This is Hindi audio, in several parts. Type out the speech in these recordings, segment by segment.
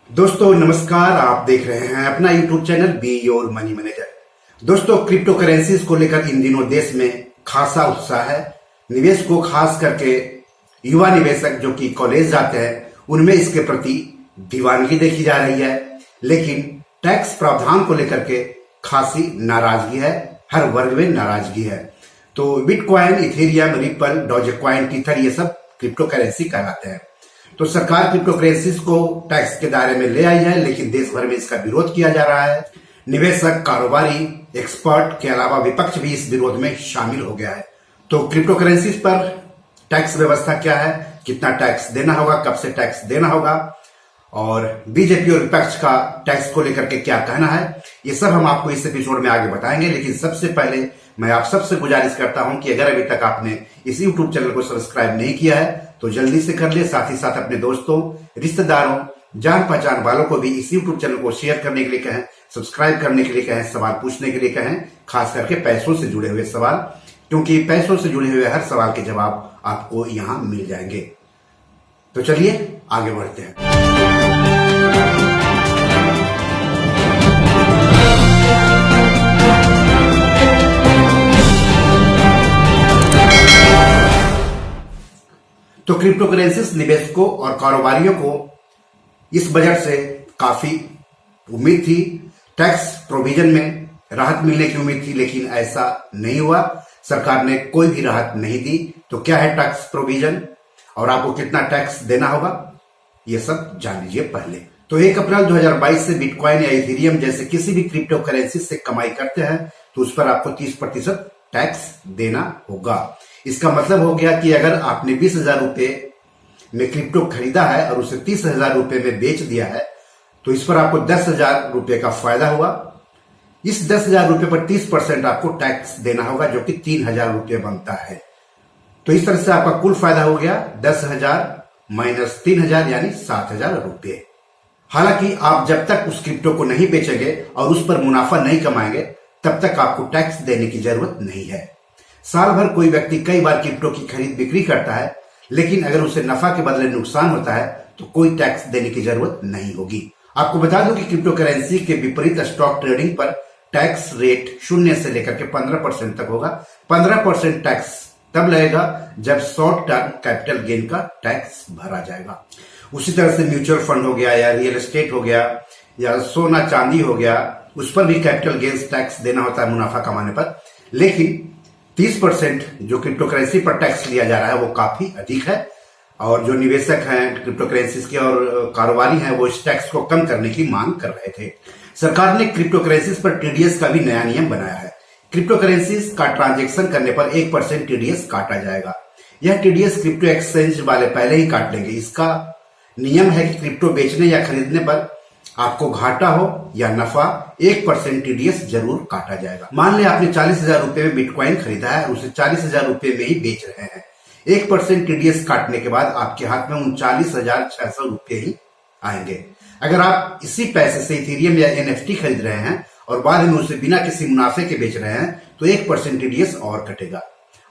दोस्तों नमस्कार। आप देख रहे हैं अपना YouTube channel be your money manager. दोस्तों क्रिप्टो करेंसीज को लेकर इन दिनों देश में खासा उत्साह है। निवेश को खास करके युवा निवेशक जो कि कॉलेज जाते हैं उनमें इसके प्रति दीवानगी देखी जा रही है, लेकिन टैक्स प्रावधान को लेकर के खासी नाराजगी है, हर वर्ग में नाराजगी है। तो Bitcoin, Ethereum, Ripple, Dogecoin, Tether ये सब क्रिप्टो करेंसी कहलाते हैं। तो सरकार क्रिप्टो करेंसीज को टैक्स के दायरे में ले आई है, लेकिन देश भर में इसका विरोध किया जा रहा है। निवेशक, कारोबारी, एक्सपर्ट के अलावा विपक्ष भी इस विरोध में शामिल हो गया है। तो क्रिप्टो करेंसीज पर टैक्स व्यवस्था क्या है, कितना टैक्स देना होगा, कब से टैक्स देना होगा, और बीजेपी और विपक्ष का टैक्स को लेकर के क्या कहना है, ये सब हम आपको इस एपिसोड में आगे बताएंगे। लेकिन सबसे पहले मैं आप सबसे गुजारिश करता हूं कि अगर अभी तक आपने इस यूट्यूब चैनल को सब्सक्राइब नहीं किया है तो जल्दी से कर ले। साथ ही साथ अपने दोस्तों, रिश्तेदारों, जान पहचान वालों को भी इस यूट्यूब चैनल को शेयर करने के लिए कहें, सब्सक्राइब करने के लिए कहें, सवाल पूछने के लिए कहें, खास करके पैसों से जुड़े हुए सवाल, क्योंकि पैसों से जुड़े हुए हर सवाल के जवाब आपको यहां मिल जाएंगे। तो चलिए आगे बढ़ते हैं। तो क्रिप्टो करेंसीज निवेशकों और कारोबारियों को इस बजट से काफी उम्मीद थी, टैक्स प्रोविजन में राहत मिलने की उम्मीद थी, लेकिन ऐसा नहीं हुआ। सरकार ने कोई भी राहत नहीं दी। तो क्या है टैक्स प्रोविजन और आपको कितना टैक्स देना होगा, ये सब जान लीजिए पहले। तो 1 अप्रैल 2022 से बिटकॉइन या इथेरियम जैसे किसी भी क्रिप्टो करेंसी से कमाई करते हैं तो उस पर आपको 30% टैक्स देना होगा। इसका मतलब हो गया कि अगर आपने 20,000 रुपए में क्रिप्टो खरीदा है और उसे 30,000 रुपए में बेच दिया है तो इस पर आपको 10,000 रुपए का फायदा हुआ। इस 10,000 रुपए पर 30% आपको टैक्स देना होगा, जो कि 3,000 रुपए बनता है। तो इस तरह से आपका कुल फायदा हो गया 10,000 माइनस 3,000 यानी 7,000 रुपए। हालांकि आप जब तक उस क्रिप्टो को नहीं बेचेंगे और उस पर मुनाफा नहीं कमाएंगे तब तक आपको टैक्स देने की जरूरत नहीं है। साल भर कोई व्यक्ति कई बार क्रिप्टो की खरीद बिक्री करता है, लेकिन अगर उसे नफा के बदले नुकसान होता है तो कोई टैक्स देने की जरूरत नहीं होगी। आपको बता दूं कि क्रिप्टो करेंसी के विपरीत स्टॉक ट्रेडिंग पर टैक्स रेट 0 से लेकर के 15% तक होगा। 15% टैक्स तब लगेगा जब शॉर्ट टर्म कैपिटल गेन का टैक्स भरा जाएगा। उसी तरह से म्यूचुअल फंड हो गया या रियल एस्टेट हो गया या सोना चांदी हो गया, उस पर भी कैपिटल गेन्स टैक्स देना होता है मुनाफा कमाने पर। लेकिन 30% जो क्रिप्टो करेंसी पर टैक्स लिया जा रहा है वो काफी अधिक है, और जो निवेशक हैं क्रिप्टो करेंसीज के और कारोबारी हैं वो इस टैक्स को कम करने की मांग कर रहे थे। सरकार ने क्रिप्टो करेंसीज पर टीडीएस का भी नया नियम बनाया है। क्रिप्टो करेंसीज का ट्रांजैक्शन करने पर 1% टीडीएस काटा जाएगा। यह टीडीएस क्रिप्टो एक्सचेंज वाले पहले ही काट लेंगे। इसका नियम है कि क्रिप्टो बेचने या खरीदने पर आपको घाटा हो या नफा 1% टीडीएस जरूर काटा जाएगा। मान लें आपने 40,000 रुपए में बिटकॉइन खरीदा है और उसे 40,000 रुपए में ही बेच रहे हैं। 1% टीडीएस काटने के बाद आपके हाथ में 39,600 रुपए ही आएंगे। अगर आप इसी पैसे से इथेरियम या एनएफटी खरीद रहे हैं और बाद में उसे बिना किसी मुनाफे के बेच रहे हैं तो 1% टीडीएस और कटेगा।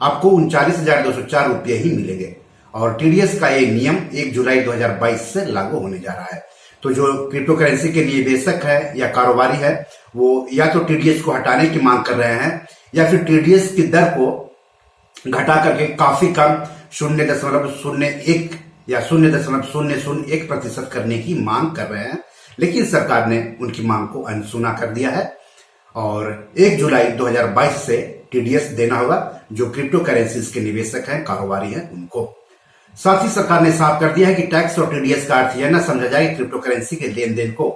आपको 39,204 रुपये ही मिलेंगे। और टीडीएस का ये नियम 1 जुलाई 2022 से लागू होने जा रहा है। तो जो क्रिप्टो करेंसी के निवेशक है या कारोबारी है वो या तो टीडीएस को हटाने की मांग कर रहे हैं या फिर टीडीएस की दर को घटा करके काफी कम 0.01 या 0.001% करने की मांग कर रहे हैं। लेकिन सरकार ने उनकी मांग को अनसुना कर दिया है और 1 जुलाई 2022 से टीडीएस देना होगा जो क्रिप्टो करेंसीज के निवेशक हैं, कारोबारी हैं उनको। साथ ही सरकार ने साफ कर दिया है कि टैक्स और टीडीएस का अर्थ यह न समझा जाए कि क्रिप्टो करेंसी के लेन देन को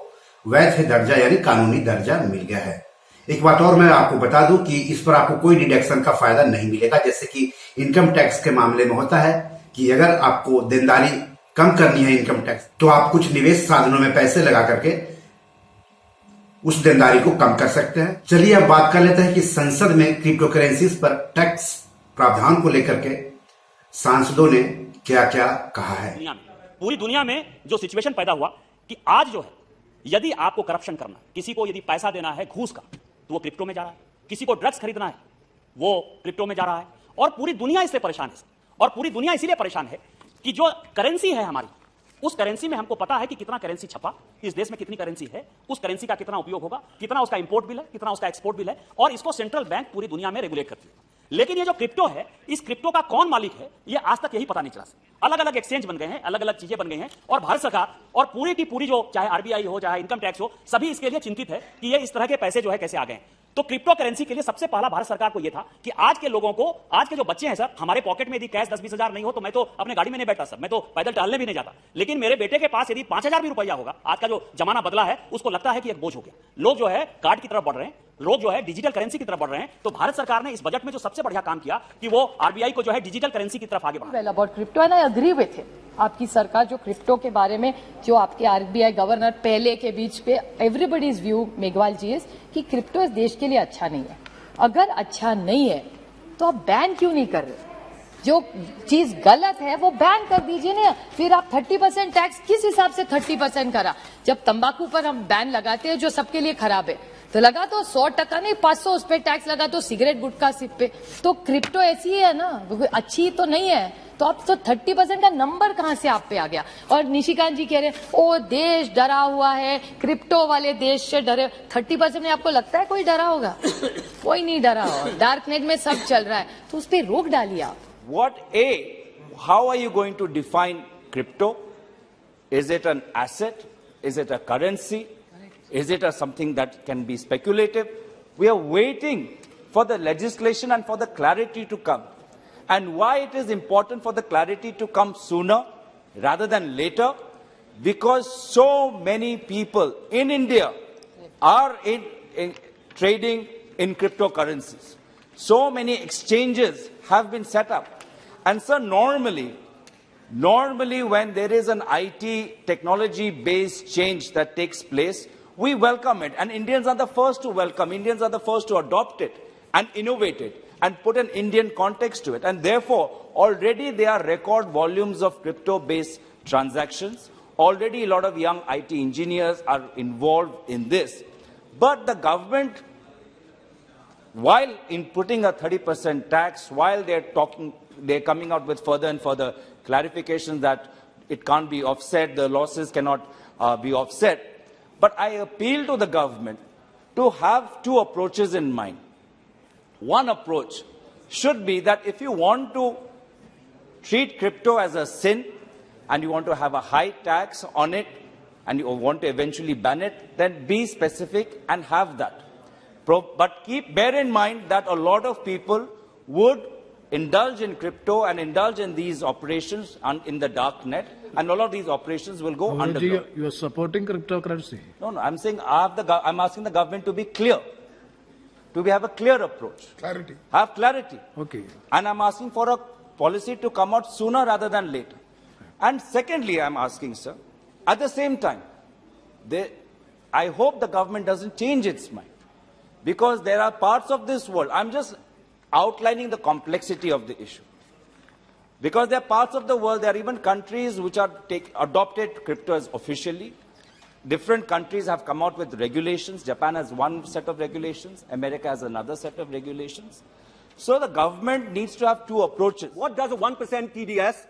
वैध दर्जा यानी कानूनी दर्जा मिल गया है। एक बात और मैं आपको बता दूं कि इस पर आपको कोई डिडक्शन का फायदा नहीं मिलेगा, जैसे कि इनकम टैक्स के मामले में होता है कि अगर आपको देनदारी कम करनी है इनकम टैक्स तो आप कुछ निवेश साधनों में पैसे लगा करके उस देनदारी को कम कर सकते हैं। चलिए अब बात कर लेते हैं कि संसद में क्रिप्टो करेंसीज पर टैक्स प्रावधान को लेकर के सांसदों ने क्या क्या कहा है। पूरी दुनिया में जो सिचुएशन पैदा हुआ कि आज जो है यदि आपको करप्शन करना, किसी को यदि पैसा देना है घूस का तो वो क्रिप्टो में जा रहा है, किसी को ड्रग्स खरीदना है वो क्रिप्टो में जा रहा है, और पूरी दुनिया इससे परेशान है। और पूरी दुनिया इसीलिए परेशान है कि जो करेंसी है हमारी उस करेंसी में हमको पता है कि कितना करेंसी छपा, इस देश में कितनी करेंसी है, उस करेंसी का कितना उपयोग होगा, कितना उसका इंपोर्ट बिल है, कितना उसका एक्सपोर्ट बिल है, और इसको सेंट्रल बैंक पूरी दुनिया में रेगुलेट करती है। लेकिन ये जो क्रिप्टो है, इस क्रिप्टो का कौन मालिक है, ये आज तक यही पता नहीं चला। अलग अलग एक्सचेंज बन गए हैं, अलग अलग चीजें बन गई हैं, और भारत सरकार और पूरी की पूरी जो चाहे आरबीआई हो, चाहे इनकम टैक्स हो, सभी इसके लिए चिंतित है कि ये इस तरह के पैसे जो है कैसे आ गए। तो क्रिप्टो करेंसी के लिए सबसे पहला भारत सरकार को यह था कि आज के लोगों को, आज के जो बच्चे हैं सर, हमारे पॉकेट में यदि कैश 10-20 हजार नहीं हो तो मैं तो अपने गाड़ी में नहीं बैठता सर, मैं तो पैदल टहलने भी नहीं जाता। लेकिन मेरे बेटे के पास यदि 5,000 भी रुपया होगा, आज का जो जमाना बदला है, उसको लगता है कि एक बोझ हो गया। लोग जो है कार्ड की तरफ बढ़ रहे हैं, लोग जो है डिजिटल करेंसी की तरफ बढ़ रहे हैं। तो भारत सरकार ने इस बजट में जो सबसे बढ़िया काम किया कि वो आरबीआई को जो है डिजिटल करेंसी की तरफ आगे बढ़ाया। Well about crypto and I agree with him. आपकी सरकार जो क्रिप्टो के बारे में, जो आपके आरबीआई गवर्नर पहले के बीच पे everybody's view Meghwal ji is कि क्रिप्टो इस देश के लिए अच्छा नहीं है। अगर अच्छा नहीं है तो आप बैन क्यों नहीं कर रहे? जो चीज गलत है वो बैन कर दीजिए ना। फिर आप 30% टैक्स किस हिसाब से 30% करा? जब तंबाकू पर हम बैन लगाते हैं जो सबके लिए खराब है, तो लगा तो 100% नहीं 500 उस पर टैक्स लगा तो सिगरेट गुटखा सिप पे। तो क्रिप्टो ऐसी है ना, अच्छी तो नहीं है। तो आप तो 30% का नंबर कहां से आप पे आ गया? और निशिकांत जी कह रहे हैं ओ देश डरा हुआ है, क्रिप्टो वाले देश से डरे। 30% में आपको लगता है कोई डरा होगा? कोई नहीं डरा होगा। डार्क नेट में सब चल रहा है, तो उस पर रोक डालिए आप। How are you going to define crypto? Is it an asset? Is it a currency? Is it something that can be speculative? We are waiting for the legislation and for the clarity to come. And why it is important for the clarity to come sooner rather than later? Because so many people in India are in trading in cryptocurrencies. So many exchanges have been set up. And so normally when there is an IT technology-based change that takes place, we welcome it. And Indians are the first to welcome. Indians are the first to adopt it and innovate it and put an Indian context to it. And therefore, already there are record volumes of crypto-based transactions. Already a lot of young IT engineers are involved in this. But the government, while in putting a 30% tax, while they're coming out with further and further clarifications that it can't be offset, the losses cannot be offset. But I appeal to the government to have two approaches in mind. One approach should be that if you want to treat crypto as a sin and you want to have a high tax on it and you want to eventually ban it, then be specific and have that. But bear in mind that a lot of people would indulge in crypto and indulge in these operations in the dark net, and all of these operations will go underground. You are supporting cryptocurrency? No, I'm saying I'm asking the government to be clear, to have a clear approach. Clarity. Have clarity. Okay. And I'm asking for a policy to come out sooner rather than later. And secondly, I'm asking, sir, at the same time, I hope the government doesn't change its mind. Because there are parts of this world, I'm just outlining the complexity of the issue. Because there are parts of the world, there are even countries which are adopted crypto as officially. Different countries have come out with regulations. Japan has one set of regulations. America has another set of regulations. So the government needs to have two approaches. What does a 1% TDS?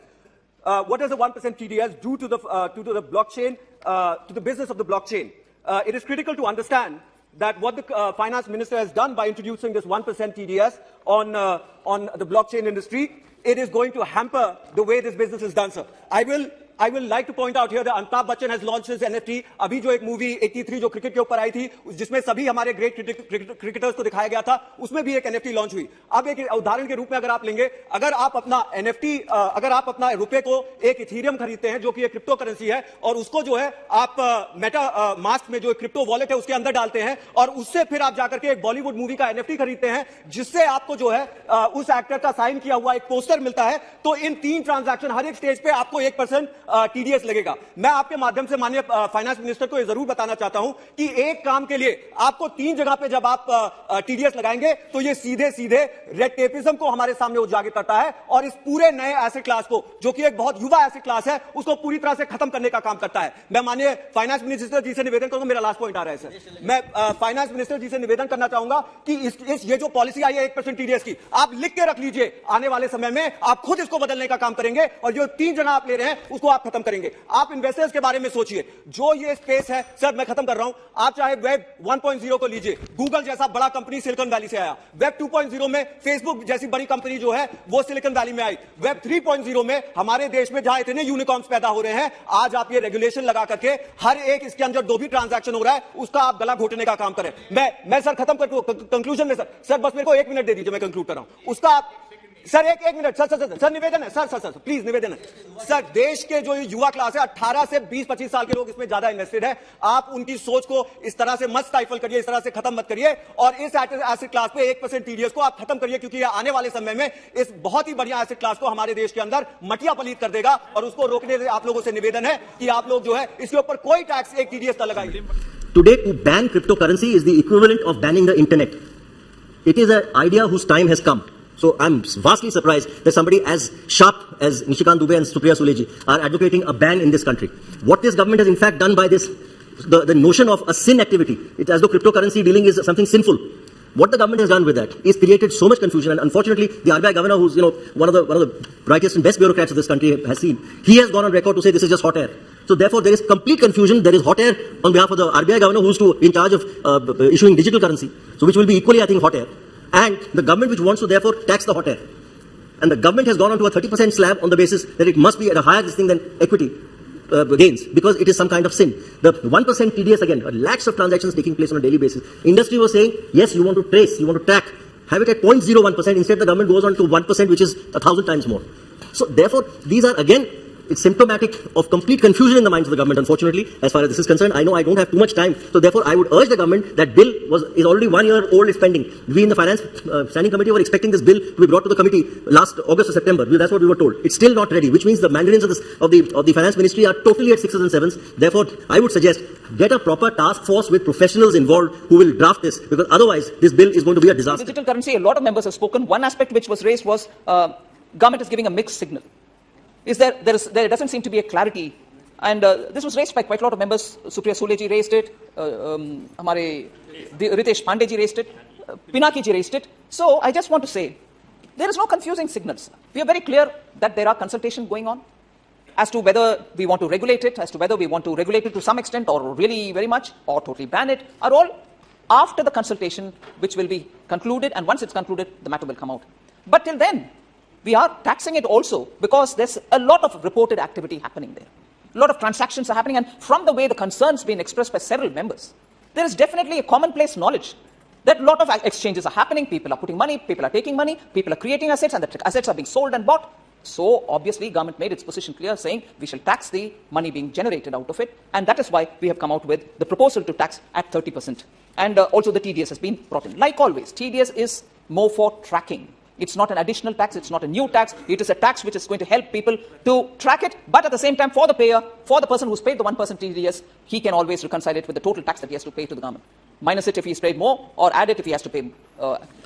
What does a 1% TDS do to the blockchain, to the business of the blockchain? It is critical to understand that what the finance minister has done by introducing this 1% TDS on the blockchain industry, it is going to hamper the way this business is done, sir. I will like to point out here that Amitabh Bachchan has launched his NFT. अभी जो एक मूवी 83 जो क्रिकेट के ऊपर आई थी, जिसमें सभी हमारे ग्रेट क्रिकेटर्स को दिखाया गया था, उसमें भी एक NFT लॉन्च हुई। अब एक उदाहरण के रूप में अगर आप लेंगे, अगर आप अपना NFT, अगर आप अपना रुपए को एक इथेरियम खरीदते हैं जो कि एक क्रिप्टो करेंसी है, और उसको जो है आप मेटा मास्क में जो क्रिप्टो वॉलेट है उसके अंदर डालते हैं, और उससे फिर आप जाकर के एक बॉलीवुड मूवी का NFT खरीदते हैं, जिससे आपको जो है उस एक्टर का साइन किया हुआ एक पोस्टर मिलता है, तो इन 3 ट्रांजैक्शन हर एक स्टेज पे आपको 1% टीडीएस लगेगा। मैं आपके माध्यम से माननीय फाइनेंस मिनिस्टर को यह जरूर बताना चाहता हूं कि एक काम के लिए आपको 3 जगह पे जब आप टीडीएस लगाएंगे तो ये सीधे रेड टेपिज्म को हमारे सामने उजागर करता है, और इस पूरे नए एसेट क्लास को, जो कि एक बहुत युवा एसेट क्लास है, उसको पूरी तरह से खत्म करने का काम करता है। मैं माननीय फाइनेंस मिनिस्टर जी से निवेदन करूंगा, मेरा लास्ट पॉइंट आ रहा है सर, मैं फाइनेंस मिनिस्टर जी से निवेदन करना चाहूंगा कि ये जो पॉलिसी आई है 1% टीडीएस की, आप लिख के रख लीजिए, आने वाले समय में आप खुद इसको बदलने का काम करेंगे, और जो 3 जगह आप ले रहे हैं उसको आप आप खत्म करेंगे? आप इन्वेस्टर्स के बारे में सोचिए। जो ये स्पेस है, सर मैं खत्म कर रहा हूं, आप चाहे वेब 1.0 को लीजिए, गूगल जैसा बड़ा कंपनी सिलिकॉन वैली से आया। वेब 2.0 में फेसबुक जैसी बड़ी कंपनी जो है वो सिलिकॉन वैली में आई। वेब 3.0 में हमारे देश में जहां इतने यूनिकॉर्न्स पैदा हो रहे हैं, आज आप ये रेगुलेशन लगा करके हर एक इसके अंदर जो भी ट्रांजैक्शन हो रहा है उसका आप गला घोटने का काम करें। मैं सर खत्म कर कंक्लूजन में, सर बस मेरे को 1 मिनट दे दीजिए, मैं कंक्लूड कर रहा हूं। उसका आप सर एक मिनट, सर निवेदन है, सर प्लीज निवेदन है सर, देश के जो युवा क्लास है 18 से 20-25 साल के लोग इसमें ज्यादा इन्वेस्टेड है। आप उनकी सोच को इस तरह से मत स्टाइफल करिए, इस तरह से खत्म मत करिए, और इस एसेट क्लास पे 1% टीडीएस को आप खत्म करिए, क्योंकि ये आने वाले समय में इस बहुत ही बढ़िया एसेट क्लास को हमारे देश के अंदर मटिया पलीत कर देगा, और उसको रोकने से आप लोगों से निवेदन है कि आप लोग जो है इसके ऊपर कोई टैक्स, एक टीडीएस न लगाइए। Today, to ban cryptocurrency is the equivalent of banning the internet. It is an idea whose time has come. So I'm vastly surprised that somebody as sharp as Nishikant Dubey and Supriya Sule ji are advocating a ban in this country. What this government has in fact done by this, the notion of a sin activity, it's as though cryptocurrency dealing is something sinful. What the government has done with that is created so much confusion, and unfortunately, the RBI governor, who's one of the brightest and best bureaucrats of this country, has seen. He has gone on record to say this is just hot air. So therefore, there is complete confusion. There is hot air on behalf of the RBI governor, who's in charge of issuing digital currency, so which will be equally, I think, hot air, and the government which wants to therefore tax the hot air. And the government has gone on to a 30% slab on the basis that it must be at a higher this thing than equity gains, because it is some kind of sin. The 1% TDS, again, lakhs of transactions taking place on a daily basis. Industry was saying, yes, you want to trace, you want to track, have it at 0.01%. Instead, the government goes on to 1%, which is 1,000 times more. So therefore, these are again, it's symptomatic of complete confusion in the minds of the government, unfortunately, as far as this is concerned. I know I don't have too much time, so therefore I would urge the government, that bill is already 1 year old, is pending. We in the Finance Standing Committee were expecting this bill to be brought to the committee last August or September. That's what we were told. It's still not ready, which means the mandarins of the Finance Ministry are totally at 6s and 7s. Therefore, I would suggest, get a proper task force with professionals involved who will draft this, because otherwise this bill is going to be a disaster. Digital currency, a lot of members have spoken. One aspect which was raised was government is giving a mixed signal. There doesn't seem to be a clarity, and this was raised by quite a lot of members. Supriya Sule ji raised it, Ritesh Pandey ji raised it, Pinaki ji raised it. So I just want to say, there is no confusing signals. We are very clear that there are consultations going on as to whether we want to regulate it, as to whether we want to regulate it to some extent or really very much, or totally ban it, are all after the consultation, which will be concluded, and once it's concluded, the matter will come out. But till then, we are taxing it also, because there's a lot of reported activity happening there. A lot of transactions are happening, and from the way the concerns being expressed by several members, there is definitely a commonplace knowledge that a lot of exchanges are happening, people are putting money, people are taking money, people are creating assets, and the assets are being sold and bought. So obviously government made its position clear, saying we shall tax the money being generated out of it, and that is why we have come out with the proposal to tax at 30%. And also the TDS has been brought in. Like always, TDS is more for tracking. It's not an additional tax, it's not a new tax, it is a tax which is going to help people to track it, but at the same time, for the payer, for the person who's paid the 1% TDS, he can always reconcile it with the total tax that he has to pay to the government. Minus it if he's paid more, or add it if he has to pay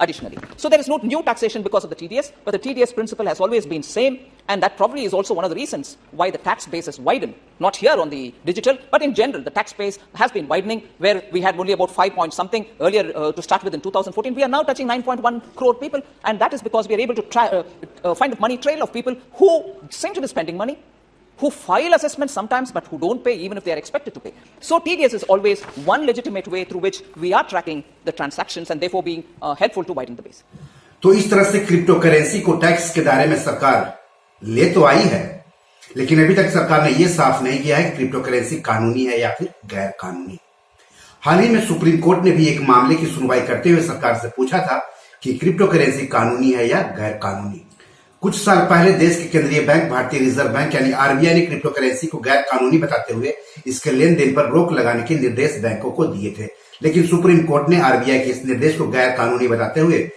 additionally. So there is no new taxation because of the TDS, but the TDS principle has always been same, and that probably is also one of the reasons why the tax base has widened. Not here on the digital, but in general, the tax base has been widening, where we had only about 5 point something earlier to start with in 2014. We are now touching 9.1 crore people, and that is because we are able to find a money trail of people who seem to be spending money, who file assessments sometimes, but who don't pay even if they are expected to pay. So TDS is always one legitimate way through which we are tracking the transactions, and therefore being helpful to widen the base. तो इस तरह से क्रिप्टो करेंसी को टैक्स के दायरे में सरकार ले तो आई है, लेकिन अभी तक सरकार ने यह साफ नहीं किया है कि क्रिप्टो करेंसी कानूनी है या फिर गैर कानूनी। हाल ही में सुप्रीम कोर्ट ने भी एक मामले की सुनवाई करते हुए सरकार से पूछा था कि क्रिप्टो करेंसी कानूनी है या गैर कानूनी। कुछ साल पहले देश के केंद्रीय बैंक भारतीय रिजर्व बैंक यानी आरबीआई ने क्रिप्टो करेंसी को गैर कानूनी बताते हुए इसके लेन देन पर रोक लगाने के निर्देश बैंकों को दिए थे, लेकिन सुप्रीम कोर्ट ने आरबीआई के इस निर्देश को गैर कानूनी बताते हुए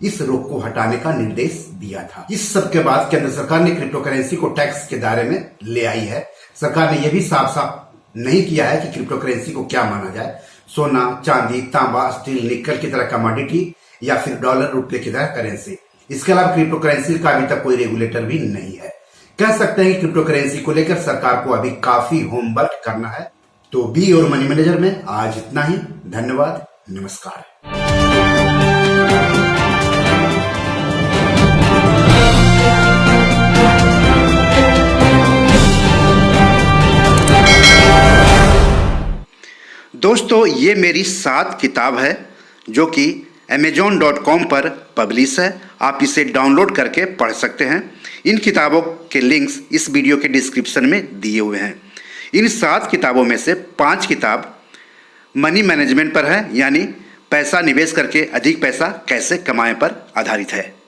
इस रोक को हटाने का निर्देश दिया था। इस सब के बाद केंद्र सरकार ने क्रिप्टो करेंसी को टैक्स के दायरे में ले आई है। सरकार ने यह भी साफ साफ नहीं किया है कि क्रिप्टो करेंसी को क्या माना जाए, सोना, चांदी, तांबा, स्टील, निकल की तरह कमोडिटी या फिर डॉलर, रुपये की तरह करेंसी। इसके अलावा क्रिप्टो करेंसी का अभी तक कोई रेगुलेटर भी नहीं है। कह सकते हैं कि क्रिप्टो करेंसी को लेकर सरकार को अभी काफी होमवर्क करना है। तो बी और मनी मैनेजर में आज इतना ही। धन्यवाद, नमस्कार। दोस्तों, ये मेरी 7 किताब है जो कि amazon.com पर पब्लिश है। आप इसे डाउनलोड करके पढ़ सकते हैं। इन किताबों के लिंक्स इस वीडियो के डिस्क्रिप्शन में दिए हुए हैं। इन 7 किताबों में से 5 किताब मनी मैनेजमेंट पर है, यानी पैसा निवेश करके अधिक पैसा कैसे कमाएं पर आधारित है।